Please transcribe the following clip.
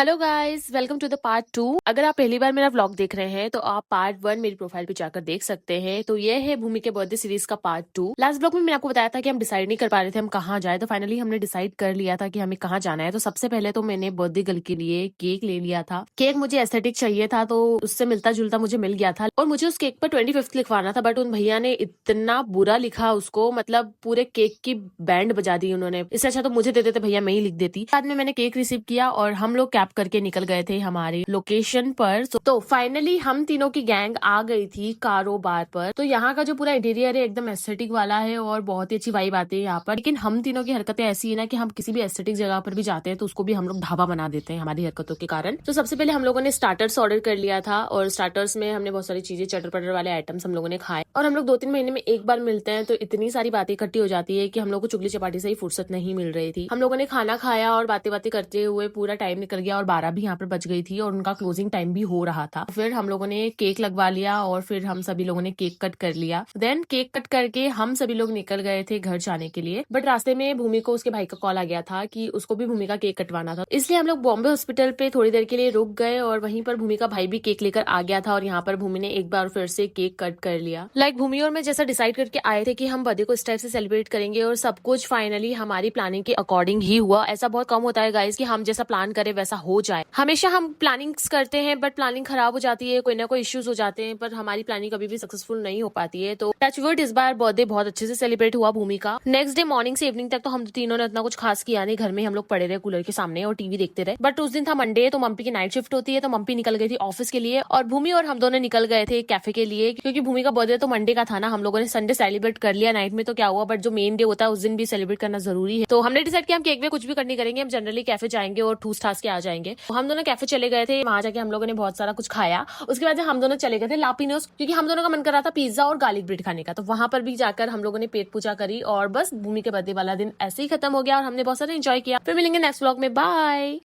Hello guys, welcome to the part 2। अगर आप पहली बार मेरा व्लॉग देख रहे हैं तो आप पार्ट 1 मेरी प्रोफाइल पे जाकर देख सकते हैं। तो ये है भूमि के बर्थडे सीरीज का पार्ट 2। लास्ट व्लॉग में मैंने आपको बताया था कि हम डिसाइड नहीं कर पा रहे थे हम कहाँ जाए, तो फाइनली हमने डिसाइड कर लिया था कि हमें कहाँ जाना है। तो सबसे पहले तो मैंने बर्थडे गर्ल के लिए केक ले लिया था। केक मुझे एस्थेटिक चाहिए था तो उससे मिलता जुलता मुझे मिल गया था, और मुझे उस केक पर 25th लिखवाना था, बट उन भैया ने इतना बुरा लिखा उसको, मतलब पूरे केक की बैंड बजा दी उन्होंने। इससे अच्छा तो मुझे दे देते भैया, मैं ही लिख देती। बाद में मैंने केक रिसीव किया और हम लोग कैब करके निकल गए थे हमारी लोकेशन पर। तो फाइनली हम तीनों की गैंग आ गई थी कारोबार पर। तो यहाँ का जो पूरा इंटीरियर है एकदम एस्थेटिक वाला है और बहुत ही अच्छी वाइब आती है यहाँ पर। लेकिन हम तीनों की हरकतें ऐसी है ना कि हम किसी भी एस्थेटिक जगह पर भी जाते हैं तो उसको भी हम लोग ढाबा बना देते हैं हमारी हरकतों के कारण। तो सबसे पहले हम लोगों ने स्टार्टर्स ऑर्डर कर लिया था, और स्टार्टर्स में हमने बहुत सारी चीजें, चटर पटर वाले आइटम्स हम लोगों ने खाए। और हम लोग 2-3 महीने में एक बार मिलते हैं तो इतनी सारी बातें इकट्ठी हो जाती है कि हम लोग को चुगली चपाटी से ही फुर्सत नहीं मिल रही थी। हम लोगों ने खाना खाया और बातें बातें करते हुए पूरा टाइम निकल गया, और 12 भी यहाँ पर बज गई थी और उनका क्लोजिंग टाइम भी हो रहा था। फिर हम लोगों ने केक लगवा लिया और फिर हम सभी लोगों ने केक कट कर लिया। देन केक कट करके हम सभी लोग निकल गए थे घर जाने के लिए। बट रास्ते में भूमि को उसके भाई का कॉल आ गया था कि उसको भी भूमि का केक कटवाना था, इसलिए हम लोग बॉम्बे हॉस्पिटल पे थोड़ी देर के लिए रुक गए, और वहीं पर भूमि का भाई भी केक लेकर आ गया था। और यहाँ पर भूमि ने एक बार फिर से केक कट कर लिया। भूमि और मैं जैसा डिसाइड करके आए थे कि हम बर्थडे को इस टाइप से सेलिब्रेट करेंगे, और सब कुछ फाइनली हमारी प्लानिंग के अकॉर्डिंग ही हुआ। ऐसा बहुत कम होता है गाइस कि हम जैसा प्लान करें वैसा हो जाए। हमेशा हम प्लानिंग्स करते हैं बट प्लानिंग खराब हो जाती है, कोई ना कोई इश्यूज हो जाते हैं, पर हमारी प्लानिंग कभी भी सक्सेसफुल नहीं हो पाती है। तो टचवुड इस बार बर्थडे बहुत अच्छे से सेलिब्रेट हुआ भूमि का। नेक्स्ट डे मॉर्निंग से इवनिंग तक तो हम तीनों ने इतना कुछ खास किया नहीं, घर में हम लोग पड़े रहे कूलर के सामने और टीवी देखते रहे। बट उस दिन था मंडे, तो मम्पी की नाइट शिफ्ट होती है, तो मम्पी निकल गई थी ऑफिस के लिए, और भूमि और हम दोनों निकल गए थे कैफे के लिए, क्योंकि भूमि का बर्थडे तो मंडे का था ना। हम लोगों ने संडे सेलिब्रेट कर लिया नाइट में, तो क्या हुआ, बट जो मेन डे होता है उस दिन भी सेलिब्रेट करना जरूरी है। तो हमने डिसाइड किया हम केक में कुछ भी करनी करेंगे, हम जनरली कैफे जाएंगे और ठूस ठास के आ जाएंगे। हम दोनों कैफे चले गए थे, वहां जाके हम लोगों ने बहुत सारा कुछ खाया। उसके बाद हम दोनों चले गए थे लापिनोस, क्योंकि हम दोनों का मन कर रहा था पिज्जा और गार्लिक ब्रेड खाने का। तो वहां पर भी जाकर हम लोगों ने पेट पूजा करी, और बस भूमि के बर्थडे वाला दिन ऐसे ही खत्म हो गया और हमने बहुत सारा एंजॉय किया। फिर मिलेंगे नेक्स्ट व्लॉग में, बाय।